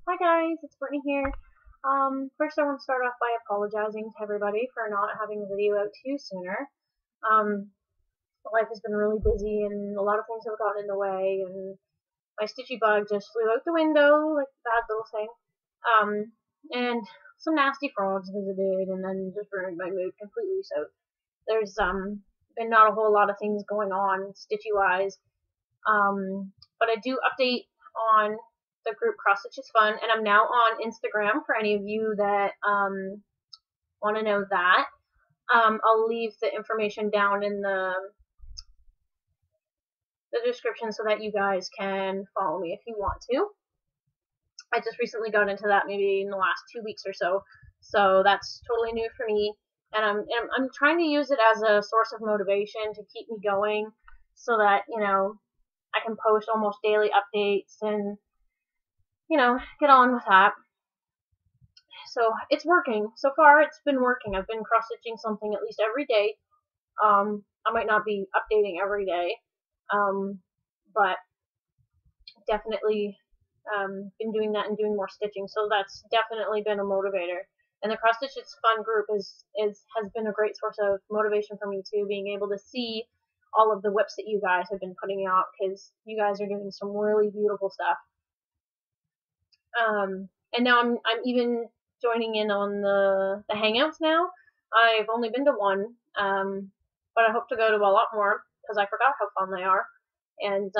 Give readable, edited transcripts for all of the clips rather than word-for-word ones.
Hi guys, it's Brittany here. First I want to start off by apologizing to everybody for not having a video out to you sooner. Um, Life has been really busy and a lot of things have gotten in the way, and my stitchy bug just flew out the window like a bad little thing. And some nasty frogs visited and then just ruined my mood completely. So there's been not a whole lot of things going on stitchy wise. But I do update on the group Cross Stitch is Fun, and I'm now on Instagram for any of you that want to know that. I'll leave the information down in the description so that you guys can follow me if you want to. I just recently got into that maybe in the last 2 weeks or so, so that's totally new for me. And I'm trying to use it as a source of motivation to keep me going, so that I can post almost daily updates and get on with that. So it's working. So far it's been working. I've been cross stitching something at least every day. I might not be updating every day, but definitely been doing that and doing more stitching. So that's definitely been a motivator. And the Cross Stitch is Fun group has been a great source of motivation for me too, being able to see all of the whips that you guys have been putting out, because you guys are doing some really beautiful stuff. And now I'm even joining in on the hangouts now. I've only been to one, but I hope to go to a lot more because I forgot how fun they are. And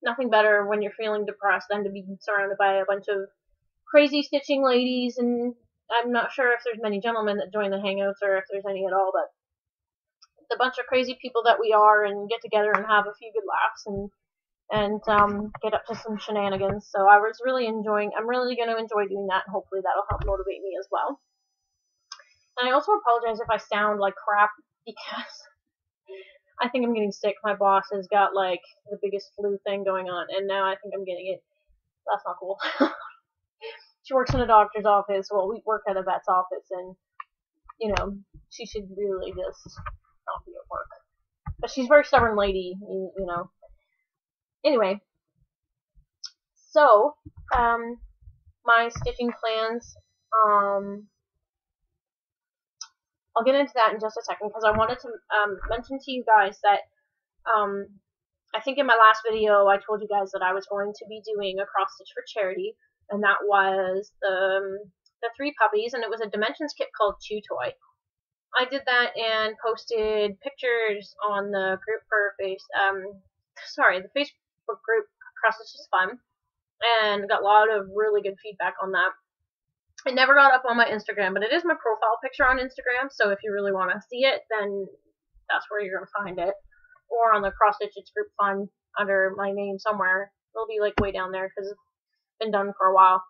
nothing better when you're feeling depressed than to be surrounded by a bunch of crazy stitching ladies. And I'm not sure if there's many gentlemen that join the hangouts or if there's any at all, but the bunch of crazy people that we are, and get together and have a few good laughs and get up to some shenanigans. So I was really enjoying. I'm really going to enjoy doing that, and hopefully that'll help motivate me as well. And I also apologize if I sound like crap, because I think I'm getting sick. My boss has got like the biggest flu thing going on, and now I think I'm getting it. That's not cool. She works in a doctor's office. Well, we work at a vet's office, and she should really just not be at work. But she's a very stubborn lady, Anyway, so my stitching plans. I'll get into that in just a second, because I wanted to mention to you guys that I think in my last video I told you guys that I was going to be doing a cross stitch for charity, and that was the 3 puppies, and it was a Dimensions kit called Chew Toy. I did that and posted pictures on the group for the Facebook group Cross Stitch is Fun, and got a lot of really good feedback on that. It never got up on my Instagram, but it is my profile picture on Instagram, so if you really want to see it, then that's where you're going to find it. Or on the Cross Stitch Group Fun under my name somewhere. It'll be like way down there because it's been done for a while.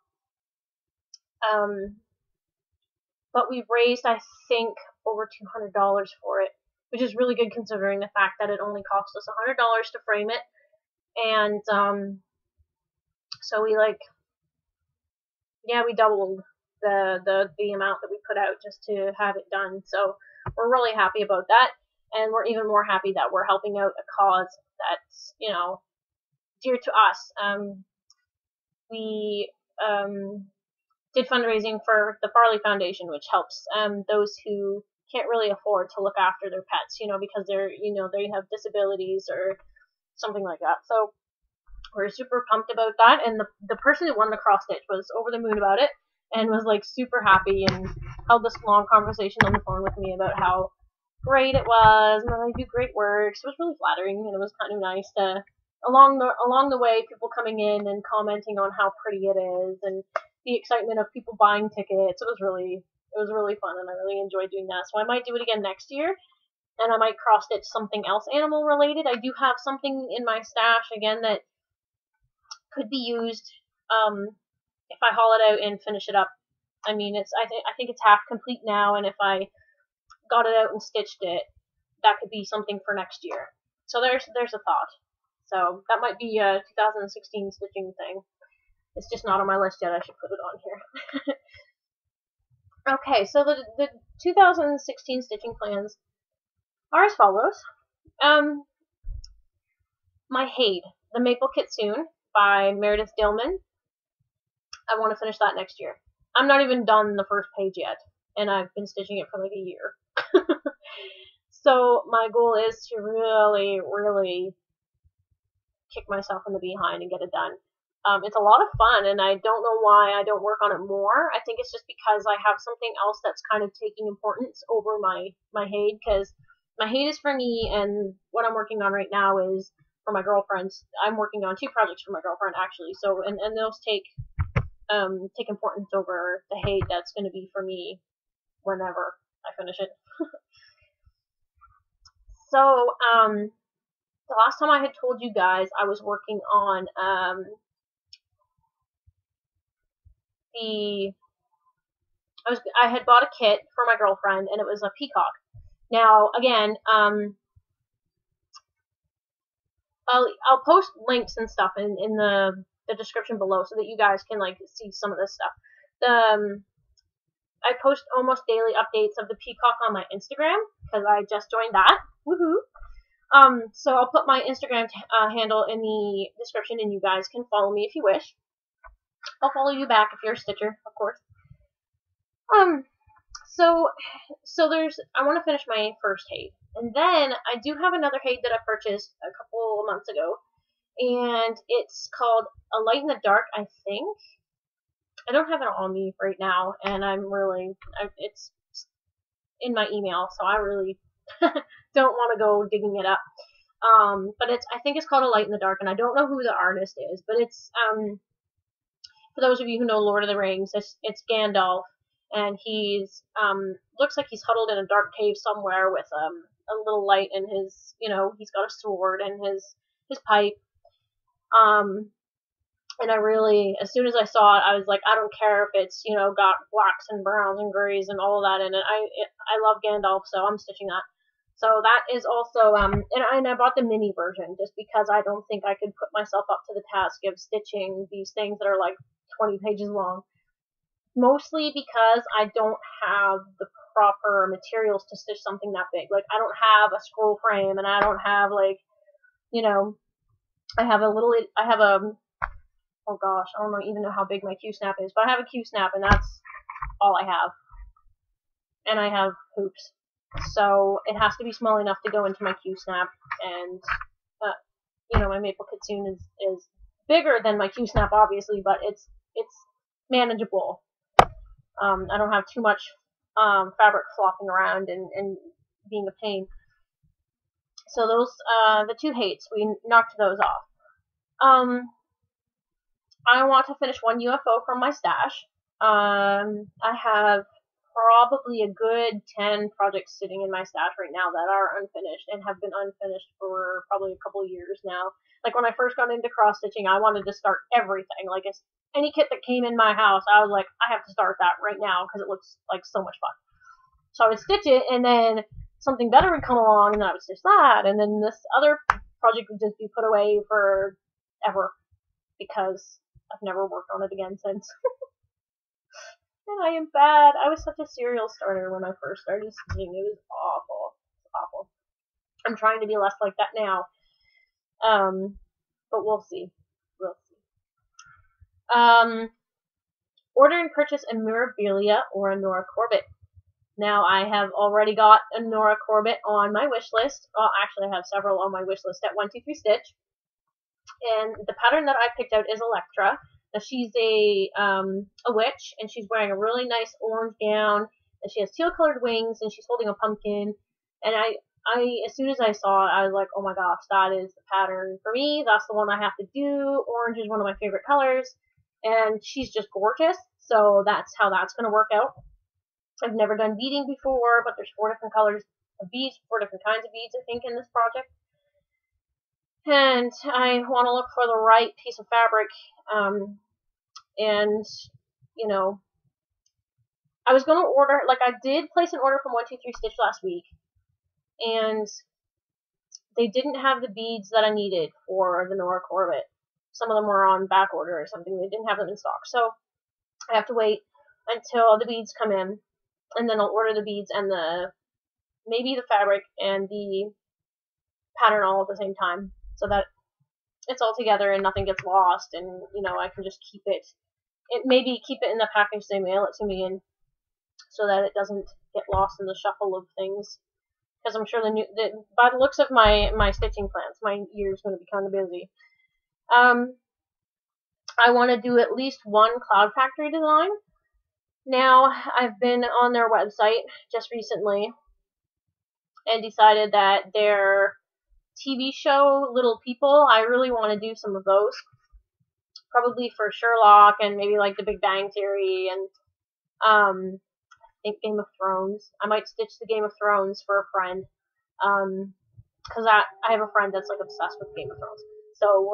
But we've raised, I think, over $200 for it, which is really good considering the fact that it only cost us $100 to frame it. And so we doubled the amount that we put out just to have it done. So we're really happy about that, and we're even more happy that we're helping out a cause that's dear to us. We did fundraising for the Farley Foundation, which helps those who can't really afford to look after their pets, because they have disabilities or something like that. So we're super pumped about that, and the person who won the cross stitch was over the moon about it, and was like super happy, and held this long conversation on the phone with me about how great it was, and they do great work. So it was really flattering, and it was kind of nice to along the way, people coming in and commenting on how pretty it is, and the excitement of people buying tickets. It was really fun, and I really enjoyed doing that. So I might do it again next year, and I might cross stitch something else animal related. I do have something in my stash again that could be used if I haul it out and finish it up. I mean, I think it's half complete now, and if I got it out and stitched it, that could be something for next year. So there's a thought. So that might be a 2016 stitching thing. It's just not on my list yet. I should put it on here. Okay, so the 2016 stitching plans are as follows. My Hade, the Maple Kitsune by Meredith Dillman. I want to finish that next year. I'm not even done the first page yet, and I've been stitching it for like a year. So my goal is to really, really kick myself in the behind and get it done. It's a lot of fun, and I don't know why I don't work on it more. I think it's just because I have something else that's kind of taking importance over my Haid, because my Haid is for me, and what I'm working on right now is for my girlfriends. I'm working on 2 projects for my girlfriend, actually, so, and those take importance over the Haid that's going to be for me whenever I finish it. So, the last time I had told you guys I was working on, I had bought a kit for my girlfriend, and it was a peacock. Now, again, I'll post links and stuff in the description below so that you guys can like see some of this stuff. I post almost daily updates of the peacock on my Instagram because I just joined that. Woohoo! So I'll put my Instagram handle in the description, and you guys can follow me if you wish. I'll follow you back if you're a stitcher, of course. So I want to finish my first Haid, and then I do have another Haid that I purchased a couple of months ago, and it's called A Light in the Dark, I think. I don't have it on me right now, and it's in my email, so I really don't want to go digging it up. But I think it's called A Light in the Dark, and I don't know who the artist is, but it's, for those of you who know Lord of the Rings, it's Gandalf, and he's, looks like he's huddled in a dark cave somewhere with, a little light in his, he's got a sword and his pipe. And I really, as soon as I saw it, I was like, I don't care if it's, got blacks and browns and grays and all of that in it. I love Gandalf, so I'm stitching that. So that is also, and I bought the mini version just because I don't think I could put myself up to the task of stitching these things that are like 20 pages long. Mostly because I don't have the proper materials to stitch something that big. Like, I don't have a scroll frame, and I don't have, like, I have oh gosh, I don't even know how big my Q-snap is, but I have a Q-snap, and that's all I have. And I have hoops. So it has to be small enough to go into my Q-snap, and, my Maple Kitsune is bigger than my Q-snap, obviously, but it's manageable. I don't have too much fabric flopping around and being a pain. So those, the 2 Haids, we knocked those off. I want to finish one UFO from my stash. I have probably a good 10 projects sitting in my stash right now that are unfinished and have been unfinished for probably a couple years now. Like, when I first got into cross-stitching, I wanted to start everything. Like, any kit that came in my house, I was like, I have to start that right now because it looks like so much fun. So I would stitch it, and then something better would come along, and then I would stitch that, and then this other project would just be put away for ever because I've never worked on it again since. And I am bad. I was such a serial starter when I first started stitching. It was awful. It's awful. I'm trying to be less like that now. But we'll see. We'll see. Order and purchase a Mirabilia or a Nora Corbett. Now, I have already got a Nora Corbett on my wish list. Well, actually, I have several on my wish list at 123 Stitch. And the pattern that I picked out is Electra. Now, she's a witch, and she's wearing a really nice orange gown, and she has teal-colored wings, and she's holding a pumpkin. And I, as soon as I saw it, I was like, oh my gosh, that is the pattern for me. That's the one I have to do. Orange is one of my favorite colors, and she's just gorgeous. So that's how that's going to work out. I've never done beading before, but there's 4 different colors of beads, 4 different kinds of beads, I think, in this project. And I want to look for the right piece of fabric, and, I was going to order, like, I did place an order from 123 Stitch last week, and they didn't have the beads that I needed for the Nora Corbett. Some of them were on back order or something. They didn't have them in stock, so I have to wait until the beads come in, and then I'll order the beads and maybe the fabric and the pattern all at the same time, so that it's all together and nothing gets lost, and, I can just keep it it maybe keep it in the package they mail it to me in, so that it doesn't get lost in the shuffle of things. Because I'm sure by the looks of my stitching plans, my year's going to be kind of busy. I want to do at least one Cloud Factory design. Now, I've been on their website just recently and decided that their TV show, Little People, I really want to do some of those. Probably for Sherlock and maybe like The Big Bang Theory and I think Game of Thrones. I might stitch the Game of Thrones for a friend. Because I have a friend that's like obsessed with Game of Thrones. So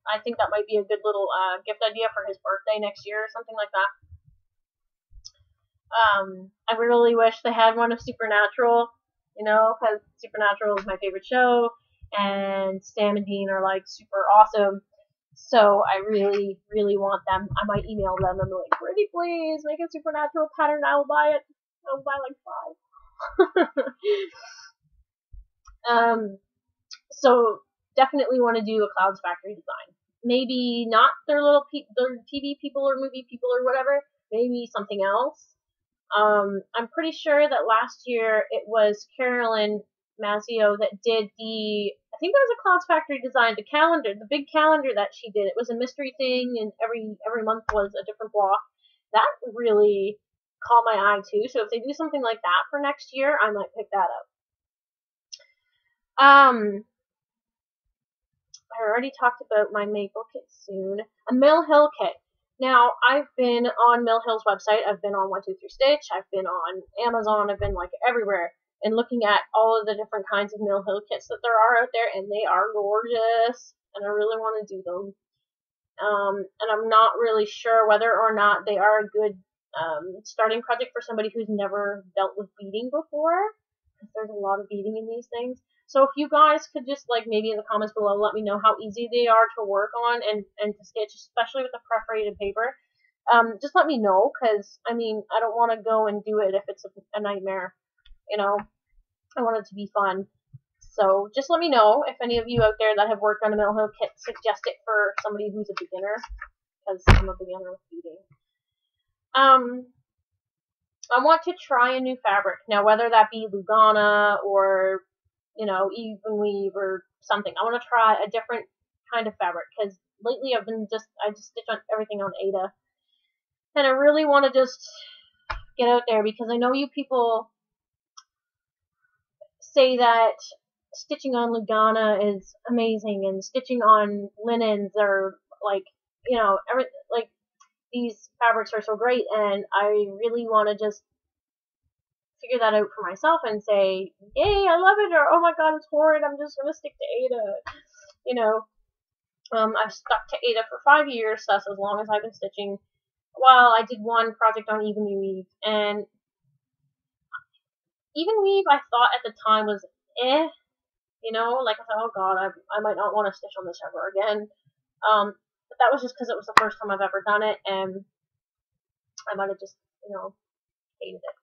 I think that might be a good little gift idea for his birthday next year or something like that. I really wish they had one of Supernatural, because Supernatural is my favorite show, and Sam and Dean are like super awesome. So I really, really want them. I might email them and be like, pretty please make a Supernatural pattern. I will buy it. I will buy like 5. So definitely want to do a Clouds Factory design. Maybe not their their TV people or movie people or whatever. Maybe something else. I'm pretty sure that last year it was Carolyn Mazzio that did I think there was a Clouds Factory design, the calendar, the big calendar that she did. It was a mystery thing, and every month was a different block. That really caught my eye too. So if they do something like that for next year, I might pick that up. I already talked about my Maple kit soon. A Mill Hill kit. Now, I've been on Mill Hill's website. I've been on 123 Stitch. I've been on Amazon. I've been like everywhere and looking at all of the different kinds of Mill Hill kits that there are out there, and they are gorgeous. And I really want to do them. And I'm not really sure whether or not they are a good starting project for somebody who's never dealt with beading before. Because there's a lot of beading in these things. So if you guys could just, like, maybe in the comments below let me know how easy they are to work on and to stitch, especially with the perforated paper. Just let me know, because, I mean, I don't want to go and do it if it's a nightmare, I want it to be fun. So just let me know if any of you out there that have worked on a Mill Hill kit suggest it for somebody who's a beginner, because I'm a beginner with beading. I want to try a new fabric. Now, whether that be Lugana or even weave or something. I want to try a different kind of fabric, because lately I just stitch on everything on Aida. And I really want to just get out there, because I know you people say that stitching on Lugana is amazing, and stitching on linens are like, these fabrics are so great, and I really want to just figure that out for myself and say, yay, I love it, or oh my god, it's horrid, I'm just gonna stick to Aida. I've stuck to Aida for 5 years, so that's as long as I've been stitching. Well, I did one project on Even Weave, and Even Weave I thought at the time was like I thought, oh god, I might not want to stitch on this ever again. But that was just because it was the first time I've ever done it, and I might have just, hated it.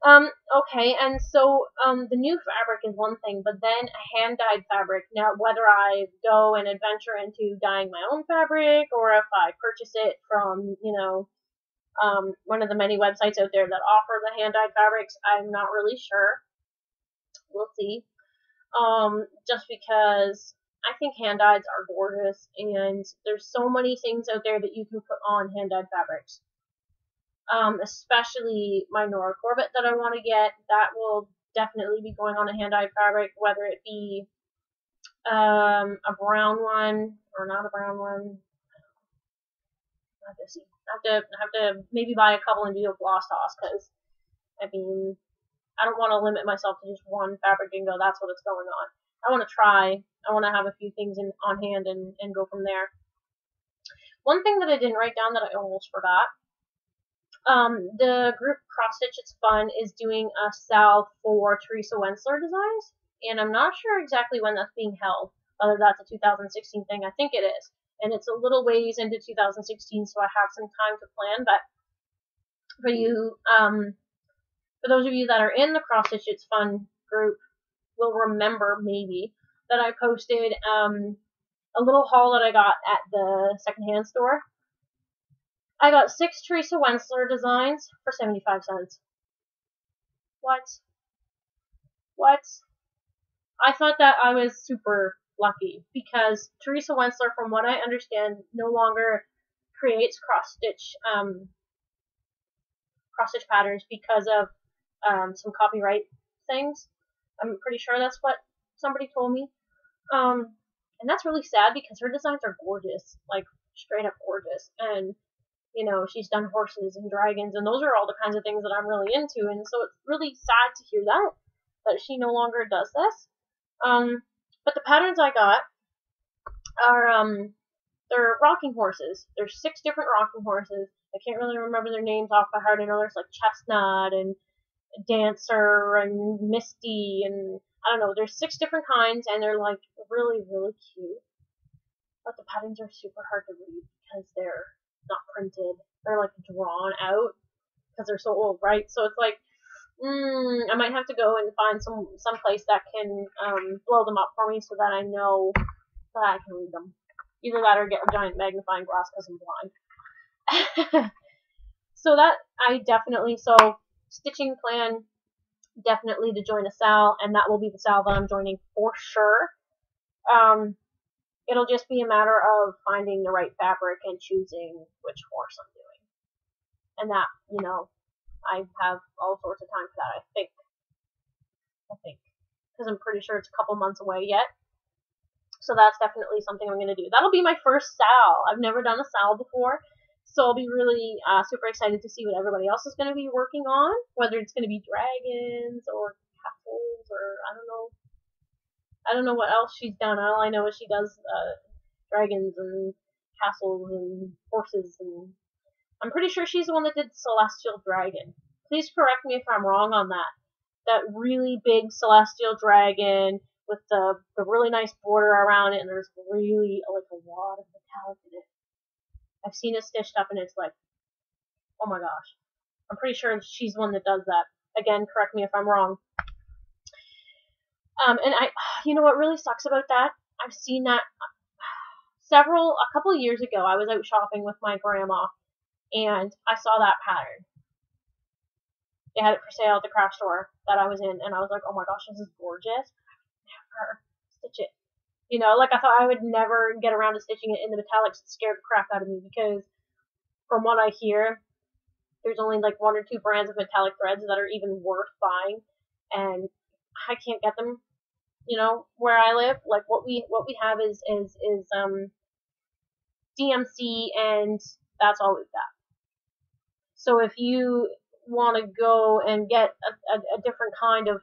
Okay, and so, the new fabric is one thing, but then a hand-dyed fabric. Now, whether I go and adventure into dyeing my own fabric, or if I purchase it from, one of the many websites out there that offer the hand-dyed fabrics, I'm not really sure. We'll see. Just because I think hand-dyeds are gorgeous, and there's so many things out there that you can put on hand-dyed fabrics. Especially my Nora Corbett that I want to get. That will definitely be going on a hand-dyed fabric, whether it be a brown one or not a brown one. I have to see. I have to maybe buy a couple and do a gloss toss, because I mean, I don't want to limit myself to just one fabric and go, that's what it's going on. I want to try. I want to have a few things on hand and go from there. One thing that I didn't write down that I almost forgot. The group Cross Stitch It's Fun is doing a sale for Teresa Wensler designs, and I'm not sure exactly when that's being held, whether that's a 2016 thing. I think it is, and it's a little ways into 2016, so I have some time to plan. But for you, for those of you that are in the Cross Stitch It's Fun group, will remember maybe that I posted a little haul that I got at the secondhand store. I got 6 Teresa Wensler designs for 75 cents. What? What? I thought that I was super lucky because Teresa Wensler, from what I understand, no longer creates cross-stitch patterns because of some copyright things. I'm pretty sure that's what somebody told me. And that's really sad because her designs are gorgeous, like straight up gorgeous. And you know, she's done horses and dragons, and those are all the kinds of things that I'm really into. And so it's really sad to hear that she no longer does this. But the patterns I got are they're rocking horses. There's 6 different rocking horses. I can't really remember their names off by heart. I know there's like Chestnut and Dancer and Misty and I don't know. There's 6 different kinds, and they're like really, really cute. But the patterns are super hard to read because they're not printed. They're like drawn out because they're so old, right? So it's like, I might have to go and find some place that can blow them up for me so that I know that I can read them. Either that or get a giant magnifying glass because I'm blind. So that stitching plan, definitely to join a SAL, and that will be the SAL that I'm joining for sure. It'll just be a matter of finding the right fabric and choosing which horse I'm doing. And that, you know, I have all sorts of time for that, I think. Because I'm pretty sure it's a couple months away yet. So that's definitely something I'm going to do. That'll be my first SAL. I've never done a SAL before. So I'll be really super excited to see what everybody else is going to be working on. Whether it's going to be dragons or castles or I don't know what else she's done. All I know is she does dragons and castles and horses, and I'm pretty sure she's the one that did Celestial Dragon. Please correct me if I'm wrong on that. That really big Celestial Dragon with the really nice border around it, and there's really like a lot of metallic in it. I've seen it stitched up, and it's like, oh my gosh. I'm pretty sure she's the one that does that. Again, correct me if I'm wrong. And you know what really sucks about that? I've seen that a couple of years ago. I was out shopping with my grandma, and I saw that pattern. They had it for sale at the craft store that I was in, and I was like, oh my gosh, this is gorgeous. Never stitch it. You know, like I thought I would never get around to stitching it in the metallics. It scared the crap out of me because from what I hear, there's only like 1 or 2 brands of metallic threads that are even worth buying, and I can't get them. You know, where I live, like what we have is DMC, and that's all we've got. So if you want to go and get a different kind of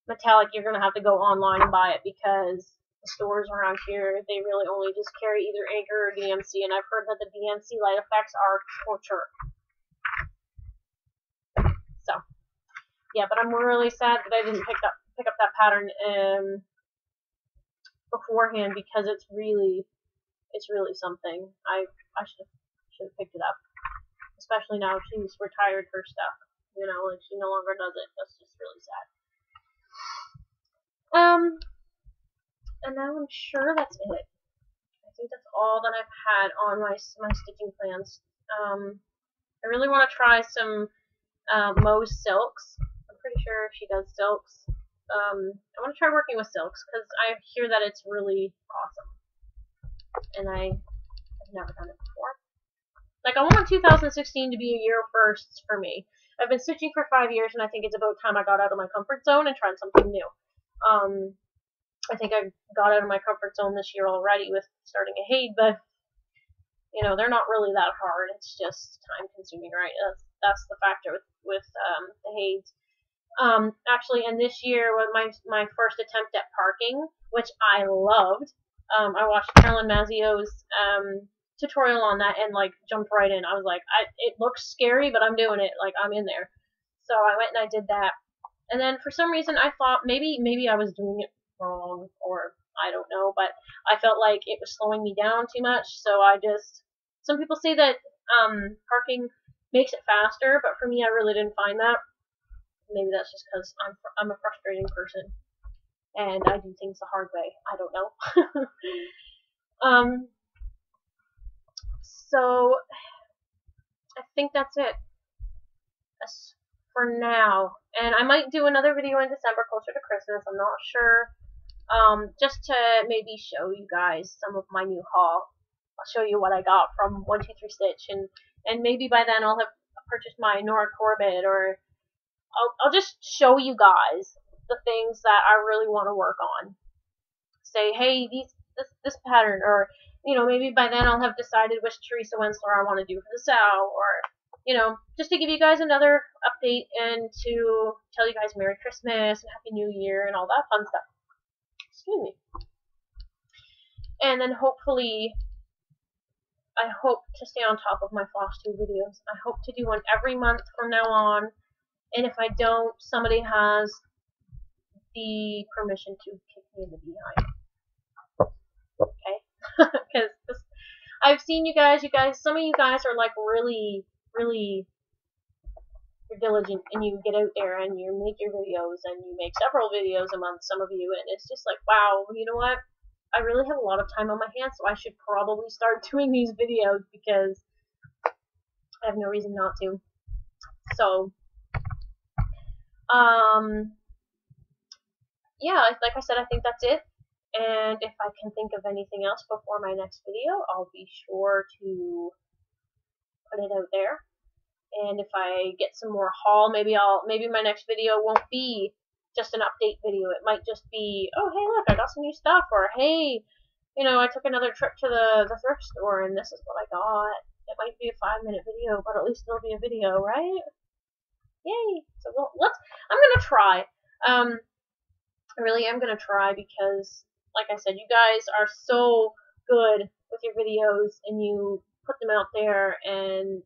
metallic, you're going to have to go online and buy it because the stores around here, they really only just carry either Anchor or DMC, and I've heard that the DMC light effects are torture. So, yeah, but I'm really sad that I didn't pick up that pattern beforehand because it's really something. I should have picked it up, especially now she's retired her stuff. You know, like she no longer does it. That's just really sad. And now I'm sure that's it. I think that's all that I've had on my stitching plans. I really want to try some Mo's silks. I'm pretty sure she does silks. I want to try working with silks because I hear that it's really awesome, and I've never done it before. Like, I want 2016 to be a year of firsts for me. I've been stitching for 5 years, and I think it's about time I got out of my comfort zone and tried something new. I think I got out of my comfort zone this year already with starting a Haid, but you know, they're not really that hard. It's just time consuming, right? That's the factor with the Haids. Actually, and this year was my first attempt at parking, which I loved. I watched Carolyn Mazzio's tutorial on that and like jumped right in. I was like, it looks scary, but I'm doing it. Like, I'm in there. So I went and I did that. And then for some reason I thought maybe I was doing it wrong, or I don't know, but I felt like it was slowing me down too much. So some people say that parking makes it faster, but for me I really didn't find that. Maybe that's just because I'm a frustrating person. and I do things the hard way. I don't know. So I think that's it for now. And I might do another video in December closer to Christmas. I'm not sure. Just to maybe show you guys some of my new haul. I'll show you what I got from 123 Stitch, and maybe by then I'll have purchased my Nora Corbett, or I'll just show you guys the things that I really want to work on. Say, hey, this pattern, or maybe by then I'll have decided which Teresa Wensler I want to do for the Sow, or just to give you guys another update and to tell you guys Merry Christmas and Happy New Year and all that fun stuff. Excuse me. And then hopefully, I hope to stay on top of my floss tube videos. I hope to do one every month from now on. And if I don't, somebody has the permission to kick me in the behind. Okay? Because I've seen you guys, some of you guys are like really, really, you're diligent, and you get out there and you make your videos, and you make several videos a month, some of you, and it's just like, wow, you know what? I really have a lot of time on my hands, so I should probably start doing these videos because I have no reason not to. So, yeah, like I said, I think that's it. And if I can think of anything else before my next video, I'll be sure to put it out there. And if I get some more haul, maybe my next video won't be just an update video. It might just be, oh, hey, look, I got some new stuff, or hey, I took another trip to the thrift store and this is what I got. It might be a 5-minute video, but at least it'll be a video, right? Yay! So I'm gonna try. I really am gonna try because, like I said, you guys are so good with your videos, and you put them out there and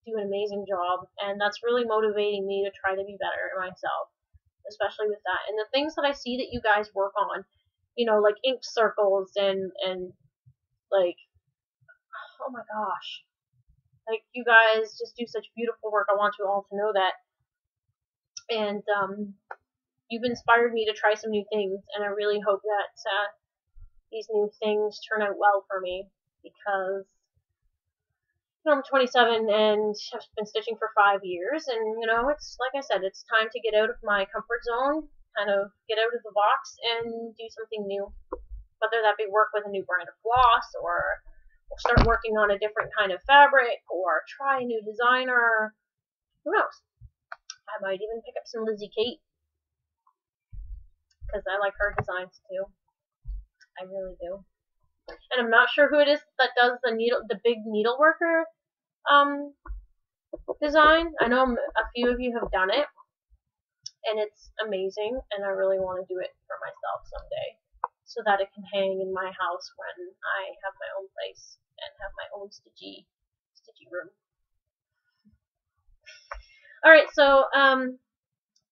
do an amazing job, and that's really motivating me to try to be better myself, especially with that. And the things that I see that you guys work on, like ink circles and like, oh my gosh, like you guys just do such beautiful work. I want you all to know that. And you've inspired me to try some new things, and I really hope that these new things turn out well for me, because I'm 27 and have been stitching for 5 years, and it's like I said, it's time to get out of my comfort zone, kind of get out of the box and do something new. Whether that be work with a new brand of floss, or we'll start working on a different kind of fabric, or try a new designer. Who knows? I might even pick up some Lizzie Kate, because I like her designs too. I really do. And I'm not sure who it is that does the big needleworker design. I know a few of you have done it, and it's amazing, and I really want to do it for myself someday, so that it can hang in my house when I have my own place and have my own stitchy room. Alright, so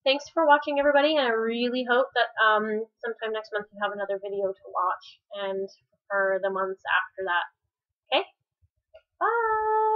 thanks for watching, everybody, and I really hope that sometime next month you have another video to watch, and for the months after that. Okay? Bye!